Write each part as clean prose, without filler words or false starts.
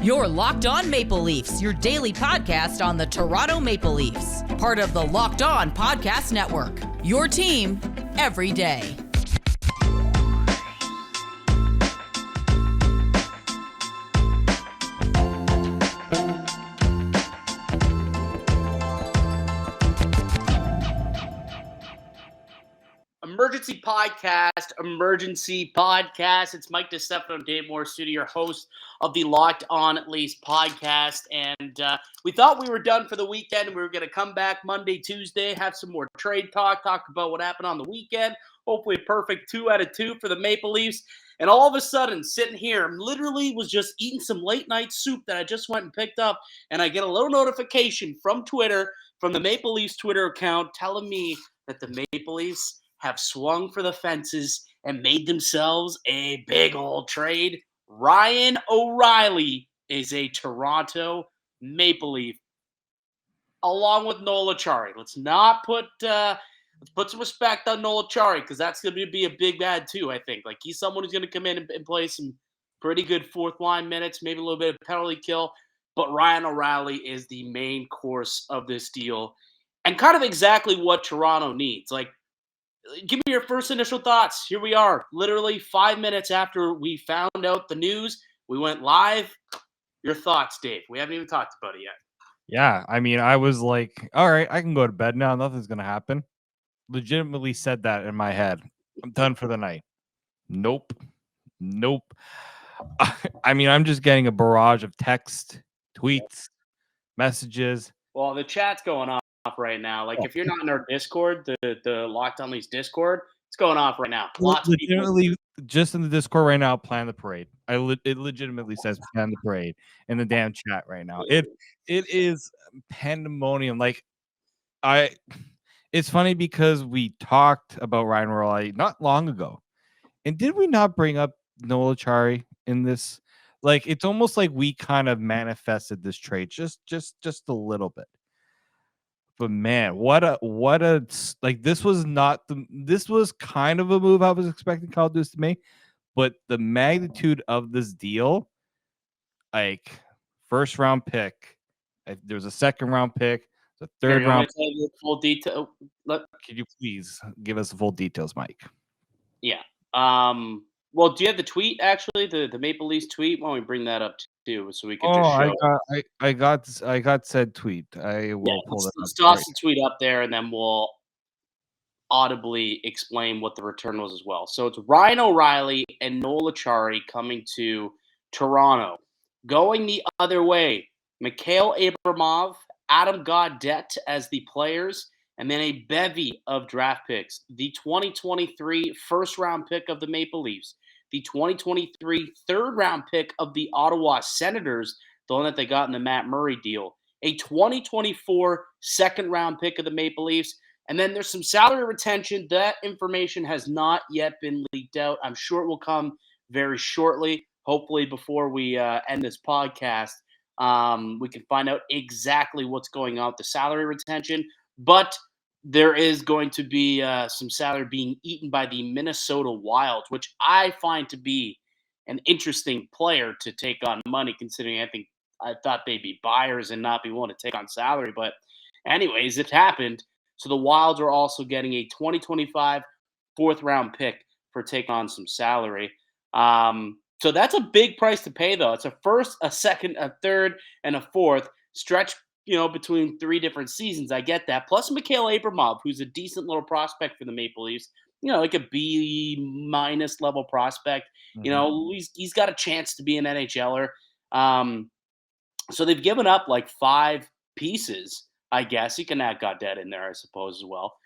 You're Locked On Maple Leafs, your daily podcast on the Toronto Maple Leafs. Part of the Locked On Podcast Network, your team every day. Emergency podcast. It's Mike DiStefano and David Morassutti, your host of the Locked On Leafs podcast. And we thought we were done for the weekend. We were going to come back Monday, Tuesday, have some more trade talk about what happened on the weekend. Hopefully a perfect 2 out of 2 for the Maple Leafs. And all of a sudden, sitting here, literally was just eating some late night soup that I just went and picked up. And I get a little notification from Twitter, from the Maple Leafs Twitter account, telling me that the Maple Leafs have swung for the fences and made themselves a big old trade. Ryan O'Reilly is a Toronto Maple Leaf, along with Noel Acciari. Let's put some respect on Noel Acciari, because that's going to be a big bad too, I think. Like, he's someone who's going to come in and play some pretty good fourth line minutes, maybe a little bit of penalty kill. But Ryan O'Reilly is the main course of this deal, and kind of exactly what Toronto needs. Like, give me your first initial thoughts. Here we are, literally 5 minutes after we found out the news. We went live. Your thoughts, Dave? We haven't even talked about it yet. Yeah, I mean, I was like, all right, I can go to bed now. Nothing's going to happen. Legitimately said that in my head. I'm done for the night. Nope. I mean, I'm just getting a barrage of text, tweets, messages. Well, the chat's going off right now. Like, if you're not in our Discord, the Locked On Leafs Discord, it's going off right now. Lots of people. Just in the Discord right now, plan the parade. It legitimately says plan the parade in the damn chat right now. It is pandemonium. Like, it's funny because we talked about Ryan O'Reilly not long ago, and did we not bring up Noel Acciari in this? Like, it's almost like we kind of manifested this trade just a little bit. But man, what a like, this was kind of a move I was expecting Kyle Deuce to make, but the magnitude of this deal, like, first round pick, there was a second round pick, the third round. Full detail. Could you please give us the full details, Mike? Yeah. Well, do you have the tweet, actually, the Maple Leafs tweet? Why don't we bring that up too, so we can just show? I got said tweet. I will pull that up. Let's toss the tweet up there, and then we'll audibly explain what the return was as well. So it's Ryan O'Reilly and Noel Acciari coming to Toronto. Going the other way, Mikhail Abramov, Adam Gaudette as the players, and then a bevy of draft picks. The 2023 first-round pick of the Maple Leafs, the 2023 third-round pick of the Ottawa Senators, the one that they got in the Matt Murray deal, a 2024 second-round pick of the Maple Leafs, and then there's some salary retention. That information has not yet been leaked out. I'm sure it will come very shortly, hopefully before we end this podcast. We can find out exactly what's going on with the salary retention, but there is going to be some salary being eaten by the Minnesota Wild, which I find to be an interesting player to take on money, considering I thought they'd be buyers and not be willing to take on salary. But anyways, it happened. So the Wilds are also getting a 2025 fourth-round pick for taking on some salary. So that's a big price to pay, though. It's a first, a second, a third, and a fourth. Stretch, between 3 different seasons. I get that. Plus Mikhail Abramov, who's a decent little prospect for the Maple Leafs. Like a B- level prospect. Mm-hmm. He's got a chance to be an NHLer. So they've given up like 5 pieces, I guess. You can add Gaudette in there, I suppose, as well.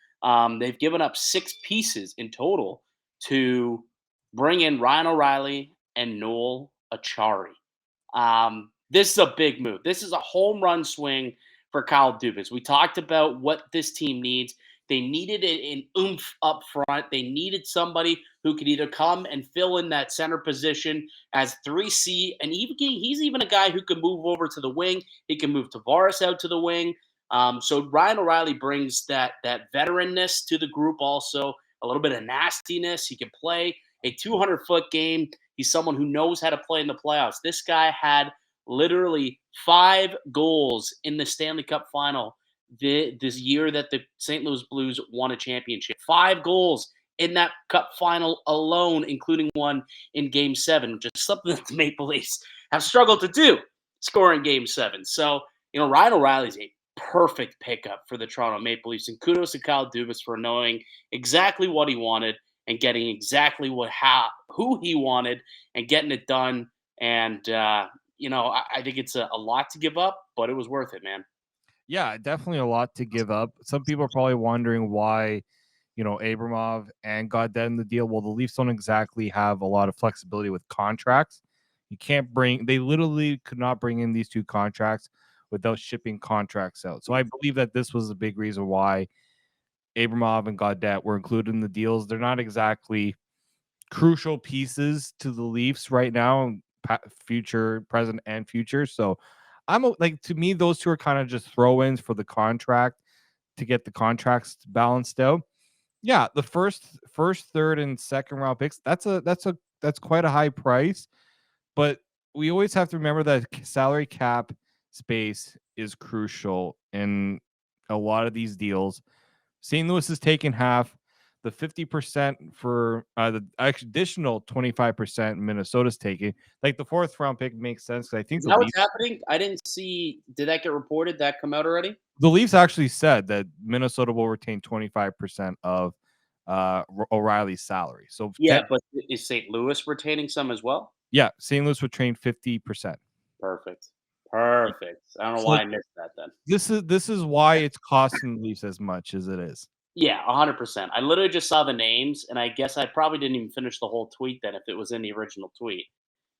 They've given up 6 pieces in total to bring in Ryan O'Reilly and Noel Acciari. This is a big move. This is a home run swing for Kyle Dubas. We talked about what this team needs. They needed an oomph up front. They needed somebody who could either come and fill in that center position as 3C, and he's even a guy who can move over to the wing. He can move Tavares out to the wing. So Ryan O'Reilly brings that veteranness to the group also, a little bit of nastiness. He can play a 200-foot game. He's someone who knows how to play in the playoffs. This guy had literally 5 goals in the Stanley Cup final this year that the St. Louis Blues won a championship. 5 goals in that cup final alone, including one in Game 7, which is something that the Maple Leafs have struggled to do, score in Game 7. So, Ryan O'Reilly's a perfect pickup for the Toronto Maple Leafs. And kudos to Kyle Dubas for knowing exactly what he wanted and getting exactly who he wanted and getting it done. And, I think it's a lot to give up, but it was worth it, man. Yeah, definitely a lot to give up. Some people are probably wondering why, Abramov and Gaudette in the deal. Well, the Leafs don't exactly have a lot of flexibility with contracts. They literally could not bring in these two contracts without shipping contracts out. So I believe that this was a big reason why Abramov and Gaudette were included in the deals. They're not exactly crucial pieces to the Leafs right now, present, and future. So to me, those two are kind of just throw-ins for the contract to get the contracts balanced out. Yeah, the first, third, and second round picks, that's quite a high price. But we always have to remember that salary cap space is crucial in a lot of these deals. St. Louis is taking half. The 50% for the additional 25% Minnesota's taking. Like the fourth round pick makes sense. I think Is that what's happening? I didn't see. Did that get reported? That come out already? The Leafs actually said that Minnesota will retain 25% of O'Reilly's salary. So yeah, but is St. Louis retaining some as well? Yeah, St. Louis would retain 50%. Perfect. I don't know why I missed that then. This is why it's costing the Leafs as much as it is. Yeah, 100%. I literally just saw the names, and I guess I probably didn't even finish the whole tweet then if it was in the original tweet,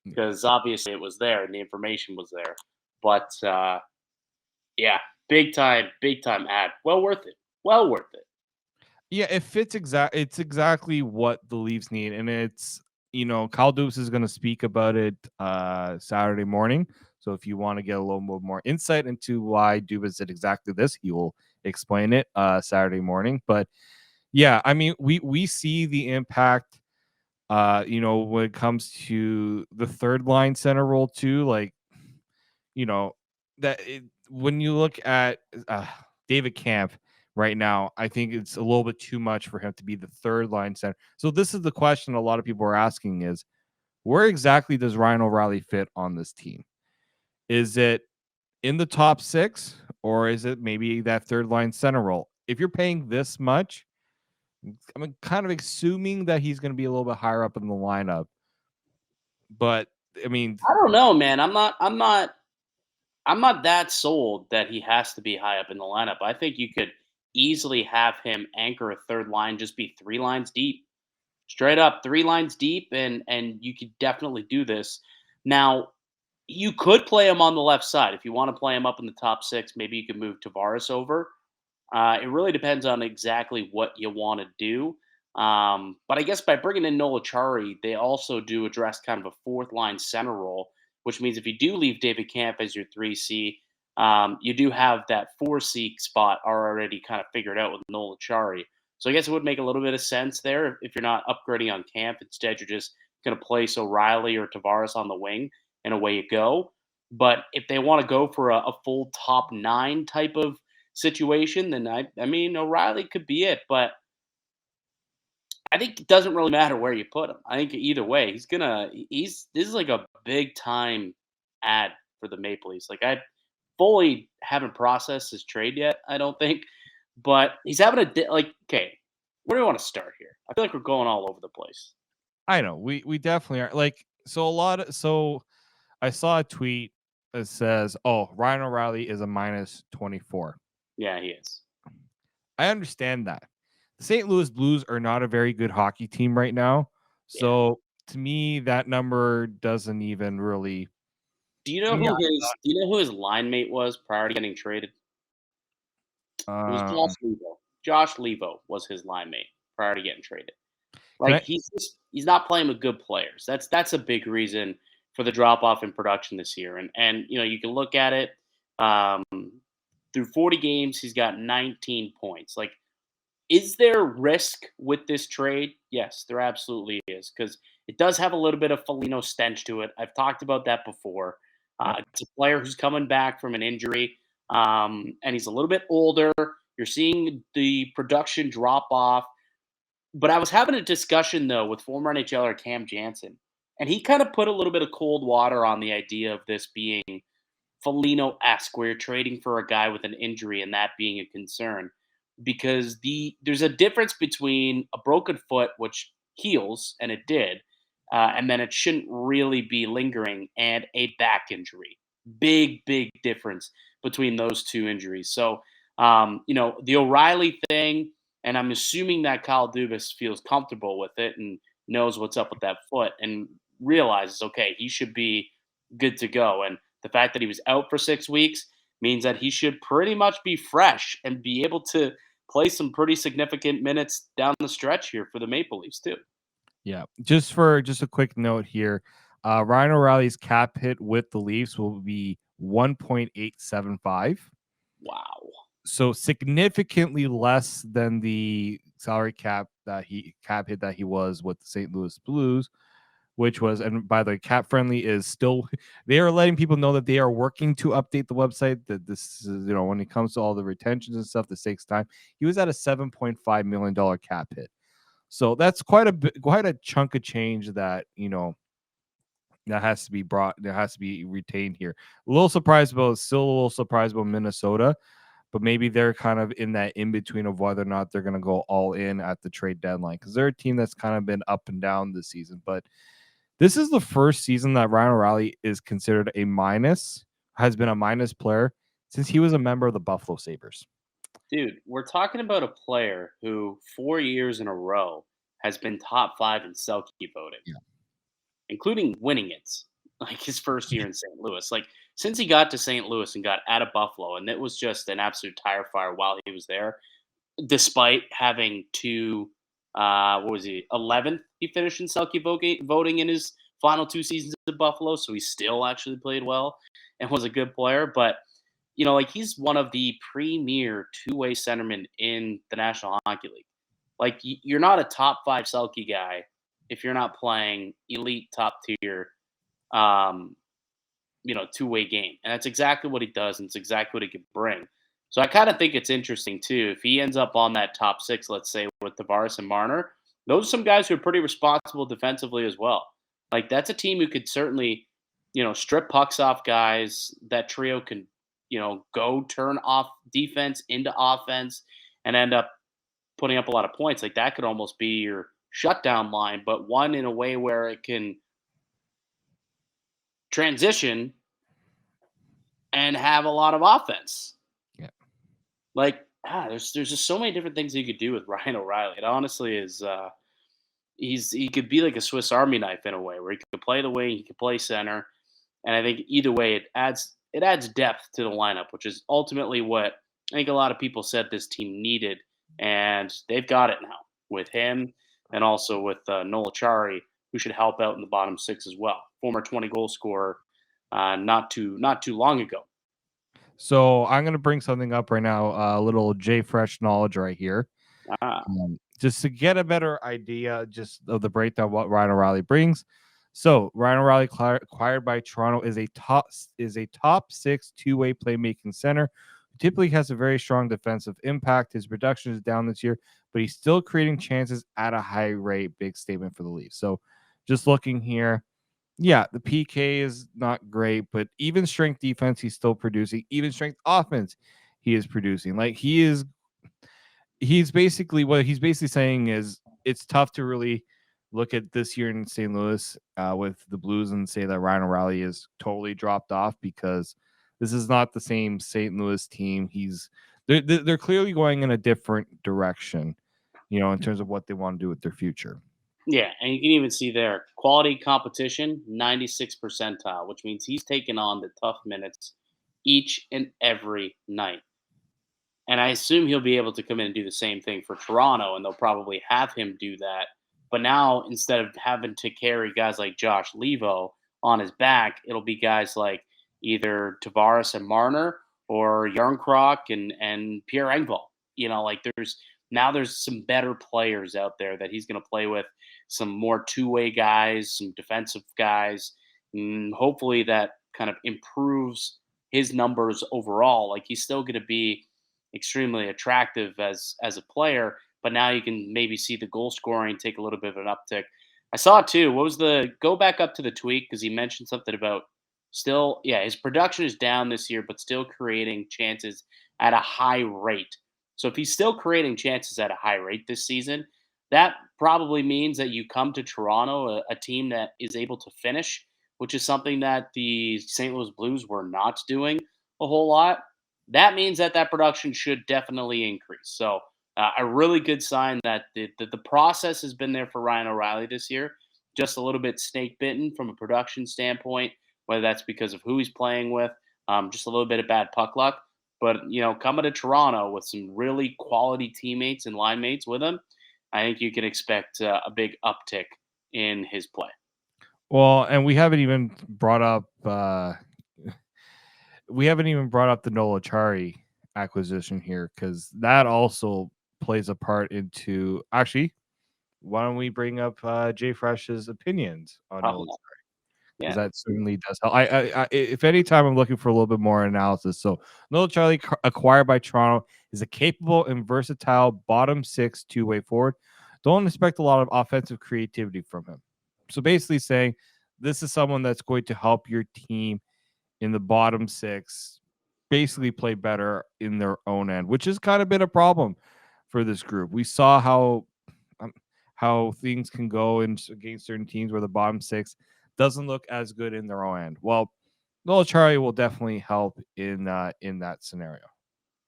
because obviously it was there and the information was there. But yeah, big time ad. Well worth it. Yeah, it fits it's exactly what the Leafs need, and it's Kyle Dubas is going to speak about it Saturday morning. So if you want to get a little bit more insight into why Dubas did exactly this, he will explain it Saturday morning. But yeah, I mean, we see the impact when it comes to the third line center role too. Like, when you look at David Kampf right now, I think it's a little bit too much for him to be the third line center. So this is the question a lot of people are asking is, where exactly does Ryan O'Reilly fit on this team? Is it in the top 6, or is it maybe that third line center role? If you're paying this much, I'm kind of assuming that he's going to be a little bit higher up in the lineup. But I mean, I don't know, man. I'm not that sold that he has to be high up in the lineup. I think you could easily have him anchor a third line, just be 3 lines deep. Straight up 3 lines deep, and you could definitely do this. Now, you could play him on the left side. If you want to play him up in the top 6, maybe you could move Tavares over. It really depends on exactly what you want to do. But I guess by bringing in Noel Acciari, they also do address kind of a fourth line center role, which means if you do leave David Kampf as your 3C, you do have that 4C spot already kind of figured out with Noel Acciari. So I guess it would make a little bit of sense there if you're not upgrading on Kampf. Instead, you're just going to place O'Reilly or Tavares on the wing, and away you go. But if they want to go for a full top 9 type of situation, then I mean O'Reilly could be it. But I think it doesn't really matter where you put him. I think either way, this is like a big time ad for the Maple Leafs. Like, I fully haven't processed his trade yet, I don't think. But he's having okay, where do we want to start here? I feel like we're going all over the place. I know we definitely are. Like, so I saw a tweet that says, "Oh, Ryan O'Reilly is a -24." Yeah, he is. I understand that. The St. Louis Blues are not a very good hockey team right now. So to me, that number doesn't even really. Do you know who his line mate was prior to getting traded? It was Josh Levo. Josh Levo was his line mate prior to getting traded. Like, he's not playing with good players. That's a big reason for the drop off in production this year. And you can look at it through 40 games, he's got 19 points. Like, is there risk with this trade? Yes, there absolutely is, because it does have a little bit of Foligno stench to it. I've talked about that before. Yep. It's a player who's coming back from an injury, and he's a little bit older. You're seeing the production drop off. But I was having a discussion, though, with former NHLer Cam Jansen, and he kind of put a little bit of cold water on the idea of this being Foligno-esque, where you're trading for a guy with an injury and that being a concern. Because there's a difference between a broken foot, which heals, and it did, and then it shouldn't really be lingering, and a back injury. Big, big difference between those two injuries. So, the O'Reilly thing, and I'm assuming that Kyle Dubas feels comfortable with it and knows what's up with that foot and realizes, okay, he should be good to go. And the fact that he was out for 6 weeks means that he should pretty much be fresh and be able to play some pretty significant minutes down the stretch here for the Maple Leafs too. Yeah. Just a quick note here. Ryan O'Reilly's cap hit with the Leafs will be 1.875. Wow. So significantly less than the salary cap hit that he was with the St. Louis Blues, which was, and by the way, cap friendly is still, they are letting people know that they are working to update the website, that this is, when it comes to all the retentions and stuff, this takes time. He was at a $7.5 million cap hit. So that's quite a chunk of change that, that has to be retained here. Still a little surprised about Minnesota, but maybe they're kind of in that in between of whether or not they're going to go all in at the trade deadline, because they're a team that's kind of been up and down this season. But this is the first season that Ryan O'Reilly is considered has been a minus player since he was a member of the Buffalo Sabres. Dude, we're talking about a player who 4 years in a row has been top 5 in Selke voting, Yeah. including winning it, like his first year in St. Louis. Like, since he got to St. Louis and got out of Buffalo, and it was just an absolute tire fire while he was there, despite having what was he, 11th he finished in Selke voting in his final 2 seasons at Buffalo, so he still actually played well and was a good player. But like, he's one of the premier two-way centermen in the National Hockey League. Like, you're not a top 5 Selke guy if you're not playing elite top tier, two-way game. And that's exactly what he does, and it's exactly what he could bring. So I kind of think it's interesting too. If he ends up on that top 6, let's say with Tavares and Marner, those are some guys who are pretty responsible defensively as well. Like, that's a team who could certainly, strip pucks off guys. That trio can, go turn off defense into offense and end up putting up a lot of points. Like, that could almost be your shutdown line, but one in a way where it can transition and have a lot of offense. Yeah. Like, there's just so many different things you could do with Ryan O'Reilly. It honestly is, he could be like a Swiss Army knife in a way, where he could play the wing, he could play center, and I think either way it adds depth to the lineup, which is ultimately what I think a lot of people said this team needed, and they've got it now with him, and also with Noel Acciari, who should help out in the bottom 6 as well. Former 20-goal scorer, not too long ago. So I'm going to bring something up right now, a little J Fresh knowledge right here. Just to get a better idea just of the breakdown of what Ryan O'Reilly brings. So Ryan O'Reilly, acquired by Toronto, is a top 6 two-way playmaking center who typically has a very strong defensive impact. His production is down this year, but he's still creating chances at a high rate. Big statement for the Leafs. So just looking here, yeah, the PK is not great, but even strength defense, he's still producing. Even strength offense, he is producing. Like, he's basically saying is it's tough to really look at this year in St. Louis with the Blues and say that Ryan O'Reilly is totally dropped off, because this is not the same St. Louis team. They're clearly going in a different direction, in terms of what they want to do with their future. Yeah, and you can even see there, quality competition, 96th percentile, which means he's taking on the tough minutes each and every night. And I assume he'll be able to come in and do the same thing for Toronto, and they'll probably have him do that. But now, instead of having to carry guys like Josh Levo on his back, it'll be guys like either Tavares and Marner, or Yarncroc and Pierre Engvall. Like, there's some better players out there that he's going to play with, some more two-way guys, some defensive guys. And hopefully that kind of improves his numbers overall. Like he's still going to be extremely attractive as a player, but now you can maybe see the goal scoring take a little bit of an uptick. I saw it too. What was the go back up to the tweet because he mentioned something about still, yeah, his production is down this year, but still creating chances at a high rate. So if he's still creating chances at a high rate this season, that probably means that you come to Toronto, a team that is able to finish, which is something that the St. Louis Blues were not doing a whole lot. That means that production should definitely increase. So a really good sign that the process has been there for Ryan O'Reilly this year. Just a little bit snake bitten from a production standpoint, whether that's because of who he's playing with, just a little bit of bad puck luck. But coming to Toronto with some really quality teammates and line mates with him, I think you can expect a big uptick in his play. Well, and we haven't even brought up the Noel Acciari acquisition here because that also plays a part into. Actually, why don't we bring up Jay Fresh's opinions on Noel Acciari? Because that certainly does help. I if any time I'm looking for a little bit more analysis, so Noel Acciari acquired by Toronto is a capable and versatile bottom six two-way forward. Don't expect a lot of offensive creativity from him. So basically saying this is someone that's going to help your team in the bottom six basically play better in their own end, which has kind of been a problem for this group. We saw how things can go against certain teams where the bottom six doesn't look as good in their own end. Well, Noel Acciari will definitely help in that scenario.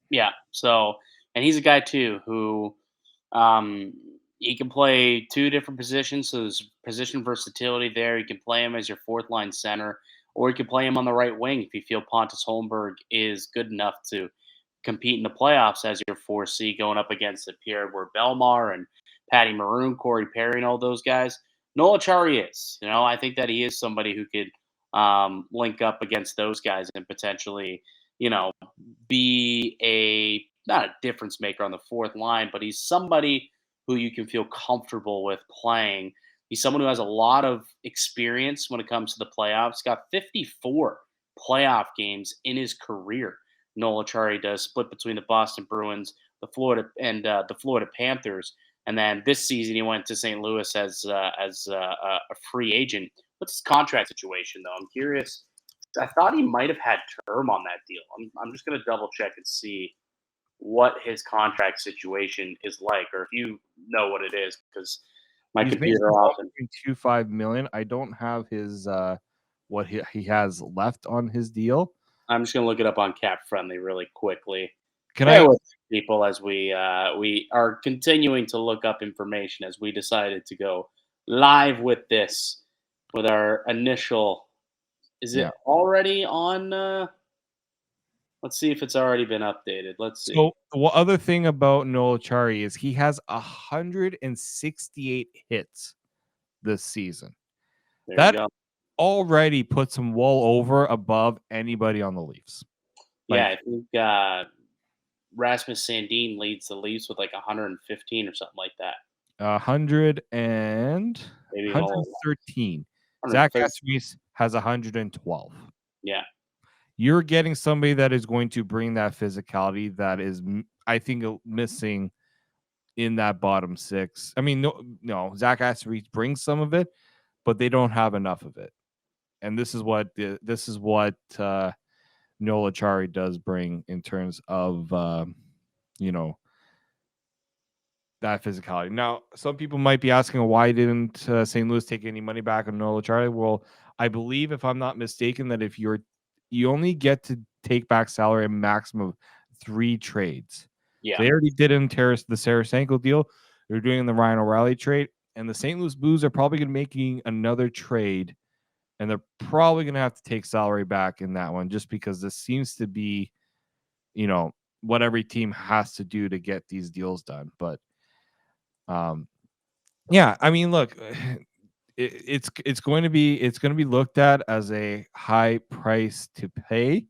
Yeah. So, and he's a guy too who he can play two different positions. So there's position versatility there. You can play him as your fourth line center, or you can play him on the right wing if you feel Pontus Holmberg is good enough to compete in the playoffs as your 4C going up against the Pierre-Edouard Bellemare and Patty Maroon, Corey Perry, and all those guys. Noel Acciari is. I think that he is somebody who could link up against those guys and potentially, be not a difference maker on the fourth line, but he's somebody who you can feel comfortable with playing. He's someone who has a lot of experience when it comes to the playoffs. Got 54 playoff games in his career. Noel Acciari does, split between the Boston Bruins, the Florida Panthers, and then this season he went to St. Louis as a free agent. What's his contract situation though? I'm curious. I thought he might have had term on that deal. I'm just going to double check and see what his contract situation is like, or if you know what it is, because my computer often $2.5 million. I don't have his what he has left on his deal. I'm just gonna look it up on Cap Friendly really quickly. Can with people as we are continuing to look up information as we decided to go live with this with our initial. Is it already on? Let's see if it's already been updated. Let's see. So the other thing about Noel Acciari is he has 168 hits this season. That already puts him well above anybody on the Leafs. I think Rasmus Sandin leads the Leafs with like 115 or something like that. 113. Zach Asmus has 112. Yeah. You're getting somebody that is going to bring that physicality that is, I think, missing in that bottom six. I mean, no, Zach Asmus brings some of it, but they don't have enough of it. And this is what Noel Acciari does bring in terms of, that physicality. Now, some people might be asking why didn't St. Louis take any money back on Noel Acciari? Well, I believe, if I'm not mistaken, that if you only get to take back salary a maximum of 3 trades. Yeah. They already did in the Tarasenko deal. They're doing the Ryan O'Reilly trade. And the St. Louis Blues are probably going to be making another trade. And they're probably going to have to take salary back in that one just because this seems to be, what every team has to do to get these deals done. But, I mean, look, it's going to be looked at as a high price to pay,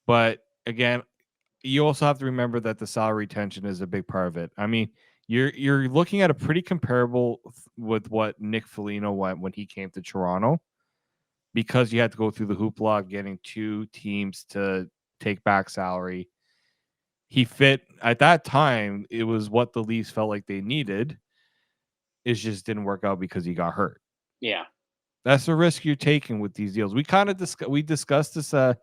but again, you also have to remember that the salary retention is a big part of it. I mean, you're looking at a pretty comparable with what Nick Foligno went when he came to Toronto. because you had to go through the hoopla of getting 2 teams to take back salary. He fit at that time. It was what the Leafs felt like they needed. It just didn't work out because he got hurt. Yeah. That's the risk you're taking with these deals. We kind of discussed this a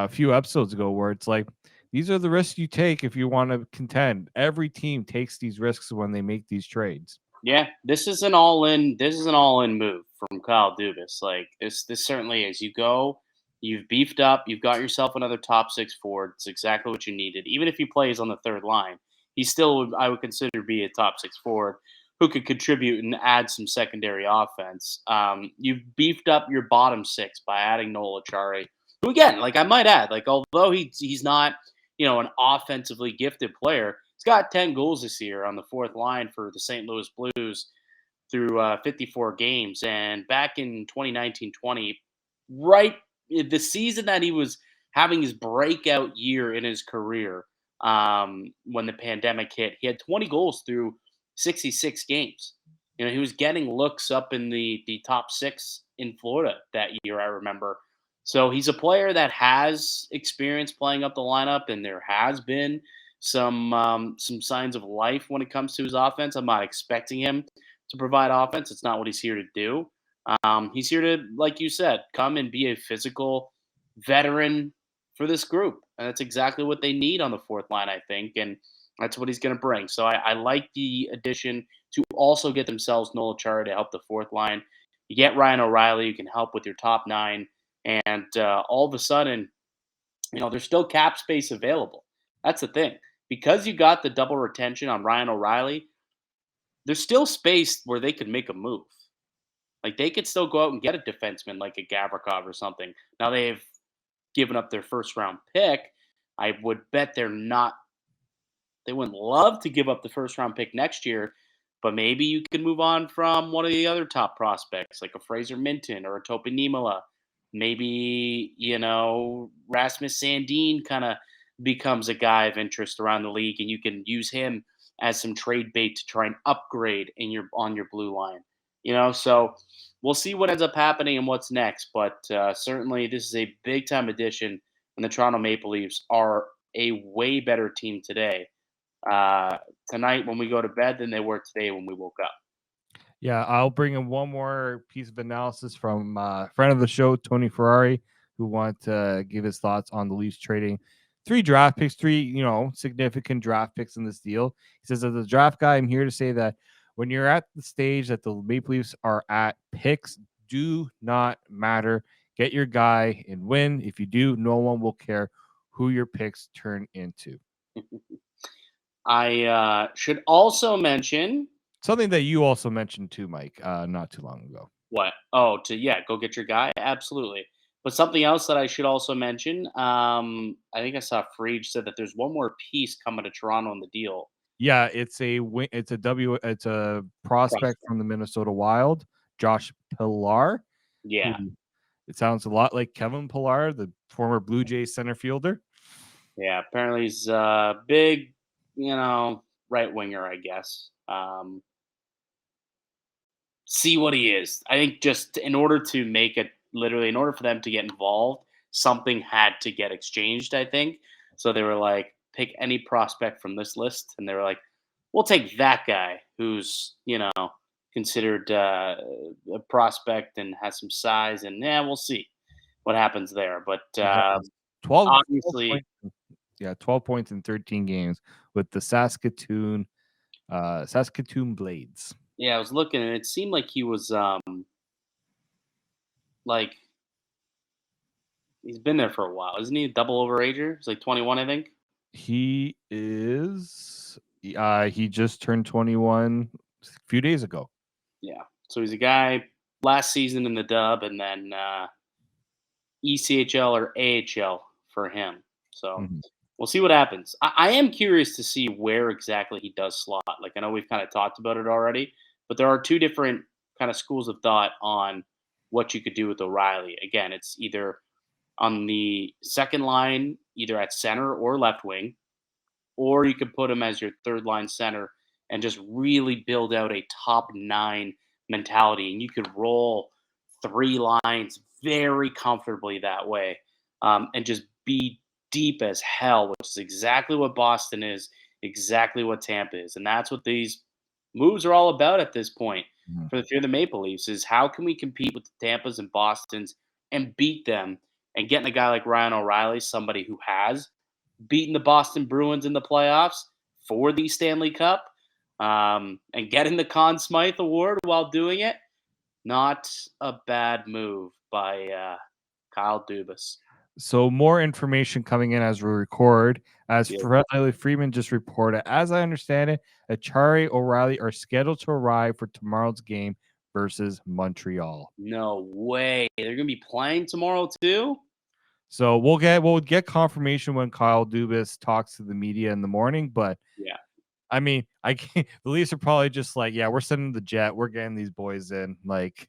few episodes ago, where it's like these are the risks you take if you want to contend. Every team takes these risks when they make these trades. Yeah, this is an all-in. This is an all-in move from Kyle Dubas. Like this certainly is. You go, you've beefed up, you've got yourself another top 6 forward. It's exactly what you needed. Even if he plays on the third line, he still would, I would consider, be a top 6 forward who could contribute and add some secondary offense. You've beefed up your bottom 6 by adding Noel Acciari, who again, like I might add, like although he's not an offensively gifted player. He's got 10 goals this year on the fourth line for the St. Louis Blues through 54 games. And back in 2019-20, right the season that he was having his breakout year in his career, when the pandemic hit, he had 20 goals through 66 games. He was getting looks up in the top 6 in Florida that year, I remember. So he's a player that has experience playing up the lineup, and there has been some signs of life when it comes to his offense. I'm not expecting him to provide offense. It's not what he's here to do. He's here to, like you said, come and be a physical veteran for this group, and that's exactly what they need on the fourth line, I think, and that's what he's going to bring. So I like the addition to also get themselves Noel Acciari to help the fourth line. You get Ryan O'Reilly, who can help with your top 9, and all of a sudden, there's still cap space available. That's the thing. Because you got the double retention on Ryan O'Reilly, there's still space where they could make a move. Like they could still go out and get a defenseman like a Gavrikov or something. Now they've given up their first round pick. I would bet they wouldn't love to give up the first round pick next year, but maybe you can move on from one of the other top prospects like a Fraser Minton or a Topi Niemelä. Maybe, Rasmus Sandin kind of becomes a guy of interest around the league, and you can use him as some trade bait to try and upgrade on your blue line. So we'll see what ends up happening and what's next. But certainly this is a big time addition, and the Toronto Maple Leafs are a way better team today, tonight when we go to bed, than they were today when we woke up. Yeah, I'll bring in one more piece of analysis from friend of the show, Tony Ferrari, who wanted to give his thoughts on the Leafs trading 3 draft picks, 3 significant draft picks in this deal. He says, as a draft guy, I'm here to say that when you're at the stage that the Maple Leafs are at, picks do not matter. Get your guy and win. If you do, no one will care who your picks turn into. I should also mention something that you also mentioned too, Mike, not too long ago. What? Oh, go get your guy? Absolutely. But something else that I should also mention, I think I saw Freege said that there's one more piece coming to Toronto in the deal. Yeah, it's a prospect from the Minnesota Wild, Josh Pilar. Yeah. It sounds a lot like Kevin Pillar, the former Blue Jays center fielder. Yeah, apparently he's a big, right winger, I guess. See what he is. I think just in order to make it, literally, in order for them to get involved, something had to get exchanged, I think. So they were like, pick any prospect from this list. And they were like, we'll take that guy who's, considered a prospect and has some size. And we'll see what happens there. But 12 obviously, 12 points in 13 games with the Saskatoon Blades. Yeah, I was looking, and it seemed like he was he's been there for a while. Isn't he a double overager? He's like 21, I think. He is. He just turned 21 a few days ago. Yeah. So he's a guy last season in the dub, and then ECHL or AHL for him. So we'll see what happens. I am curious to see where exactly he does slot. Like, I know we've kind of talked about it already, but there are 2 different kind of schools of thought on what you could do with O'Reilly. Again, it's either on the second line, either at center or left wing, or you could put him as your third line center and just really build out a top 9 mentality. And you could roll 3 lines very comfortably that way, and just be deep as hell, which is exactly what Boston is, exactly what Tampa is, and that's what these moves are all about at this point. Mhm. For the Maple Leafs is how can we compete with the Tampas and Bostons and beat them, and getting a guy like Ryan O'Reilly, somebody who has beaten the Boston Bruins in the playoffs for the Stanley Cup, and getting the Conn Smythe Award while doing it. Not a bad move by Kyle Dubas. So more information coming in as we record. As Yeah. Riley Freeman just reported, as I understand it, Acciari O'Reilly are scheduled to arrive for tomorrow's game versus Montreal. No way. They're gonna be playing tomorrow too? So we'll get confirmation when Kyle Dubas talks to the media in the morning. But Yeah. I mean, I can't, the Leafs are probably just like, yeah, we're sending the jet, we're getting these boys in, like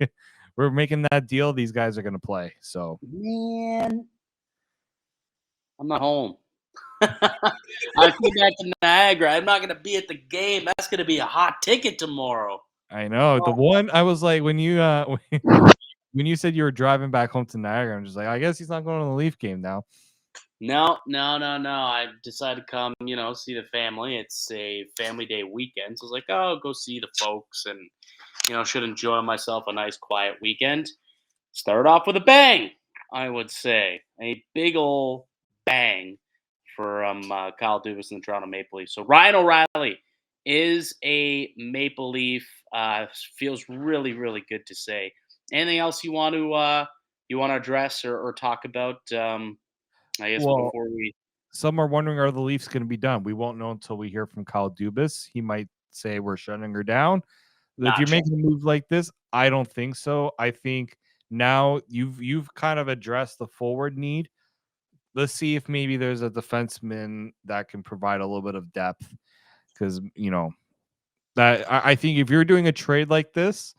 we're making that deal. These guys are gonna play. So Man, I'm not home. I flew back to Niagara. I'm not gonna be at the game. That's gonna be a hot ticket tomorrow. I know the one I was like when you when you said you were driving back home to Niagara, I'm just like, I guess he's not going to the Leaf game now. No. I decided to come, see the family. It's a family day weekend. So I was like, oh, go see the folks and, should enjoy myself a nice quiet weekend. Start off with a bang, I would say. A big ol' bang for Kyle Dubas and the Toronto Maple Leafs. So Ryan O'Reilly is a Maple Leaf. Feels really, really good to say. Anything else you want to address or talk about? I guess Well, before we. some are wondering, are the Leafs going to be done? We won't know until we hear from Kyle Dubas. He might say we're shutting her down. If you're Gotcha. making a move like this, I don't think so. I think now you've kind of addressed the forward need. Let's see if maybe there's a defenseman that can provide a little bit of depth. Because that I think if you're doing a trade like this,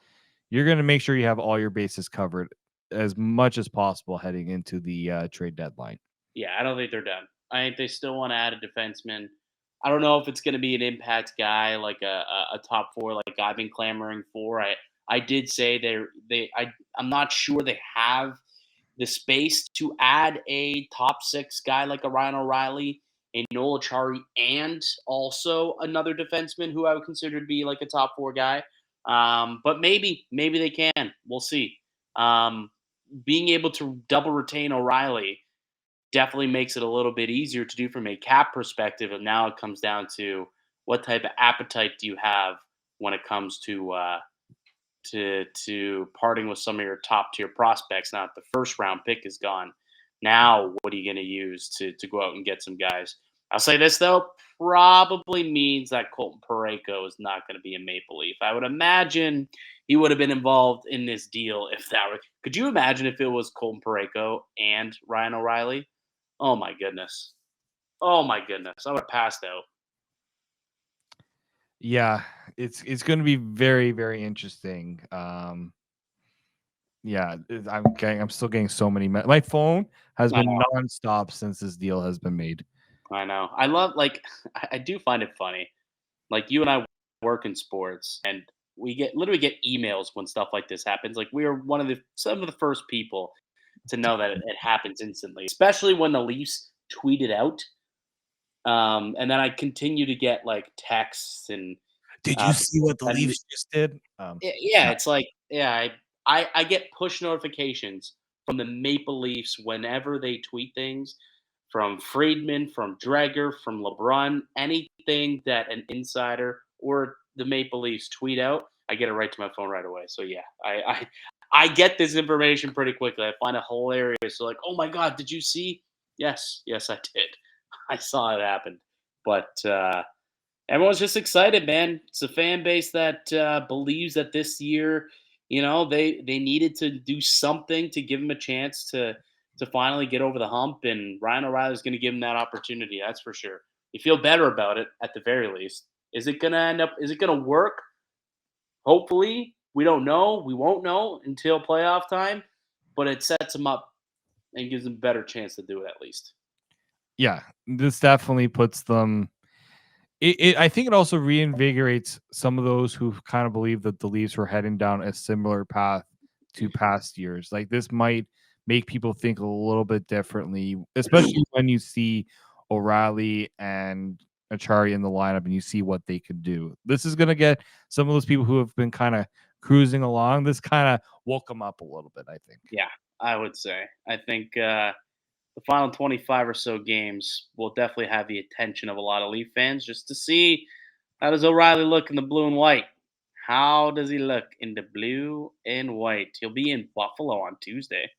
you're going to make sure you have all your bases covered as much as possible heading into the trade deadline. Yeah, I don't think they're done. I think they still want to add a defenseman. I don't know if it's going to be an impact guy like a top four like I've been clamoring for. I did say I'm not sure they have the space to add a top six guy like a Ryan O'Reilly, a Noel Acciari, and also another defenseman who I would consider to be like a top four guy. But maybe they can. We'll see. Being able to double retain O'Reilly definitely makes it a little bit easier to do from a cap perspective. And now it comes down to what type of appetite do you have when it comes to parting with some of your top tier prospects. Now the first round pick is gone. Now what are you going to use to go out and get some guys? I'll say this though, probably means that Colton Parayko is not going to be a Maple Leaf. I would imagine he would have been involved in this deal if that were. Could you imagine if it was Colton Parayko and Ryan O'Reilly? Oh my goodness. I would have passed out. Yeah, it's going to be very, very interesting. Yeah, I'm still getting so many. My phone has been nonstop since this deal has been made. I know. I love I do find it funny. Like you and I work in sports, and we literally get emails when stuff like this happens. Like we are some of the first people to know that it happens instantly, especially when the Leafs tweet it out. And then I continue to get like texts and. Did you see what the Leafs just did? Yeah, it's like I get push notifications from the Maple Leafs whenever they tweet things, from Friedman, from Dreger, from LeBron, anything that an insider or the Maple Leafs tweet out, I get it right to my phone right away. So yeah, I get this information pretty quickly. I find it hilarious. So like, oh my God, did you see? Yes, I did. I saw it happen. But everyone's just excited, man. It's a fan base that believes that this year, they needed to do something to give him a chance to finally get over the hump, and Ryan O'Reilly is going to give him that opportunity. That's for sure. You feel better about it at the very least. Is it going to end up? Is it going to work? Hopefully, we don't know. We won't know until playoff time, but it sets him up and gives him a better chance to do it at least. Yeah, this definitely puts them. I think it also reinvigorates some of those who kind of believe that the Leafs were heading down a similar path to past years. Like this might make people think a little bit differently, especially when you see O'Reilly and Acciari in the lineup and you see what they could do. This is going to get some of those people who have been kind of cruising along. This kind of woke them up a little bit, I think. Yeah, I would say. I think the final 25 or so games will definitely have the attention of a lot of Leaf fans just to see how does O'Reilly look in the blue and white. How does he look in the blue and white? He'll be in Buffalo on Tuesday.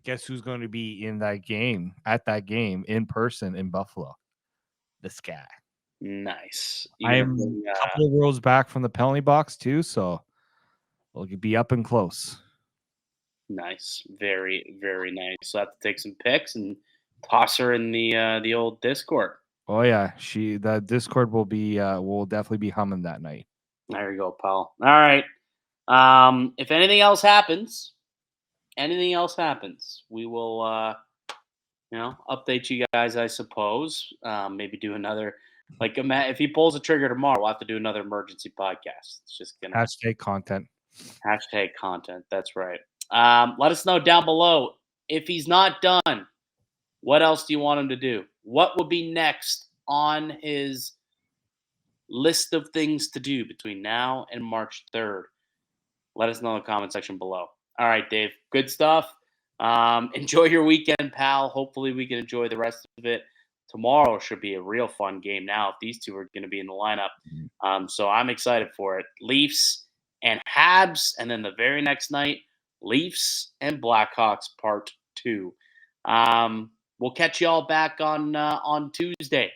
Guess who's going to be in that game, at that game, in person in Buffalo? This guy. Nice. I'm a couple of rows back from the penalty box too, so we'll be up and close. Nice. Very, very nice. So I have to take some pics and toss her in the old Discord. Oh yeah, the Discord will definitely be humming that night. There you go, pal. All right. If anything else happens, we will update you guys, I suppose. Maybe do another, like, if he pulls the trigger tomorrow, we'll have to do another emergency podcast. It's just gonna Hashtag content. That's right. Let us know down below if he's not done. What else do you want him to do? What will be next on his list of things to do between now and March 3rd? Let us know in the comment section below. All right, Dave. Good stuff. Enjoy your weekend, pal. Hopefully we can enjoy the rest of it. Tomorrow should be a real fun game now if these two are going to be in the lineup. So I'm excited for it. Leafs and Habs, and then the very next night, Leafs and Blackhawks Part 2. We'll catch you all back on Tuesday,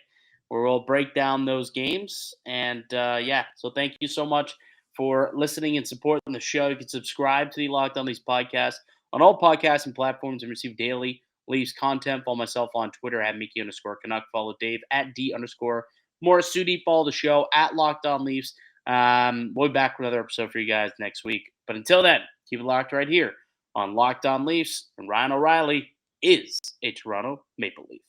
where we'll break down those games. And so thank you so much for listening and supporting the show. You can subscribe to the Locked On Leafs podcast on all podcasting platforms and receive daily Leafs content. Follow myself on Twitter at Mickey_Canuck. Follow Dave at D_Morassutti. Follow the show at Locked On Leafs. We'll be back with another episode for you guys next week. But until then, keep it locked right here on Locked On Leafs. And Ryan O'Reilly is a Toronto Maple Leaf.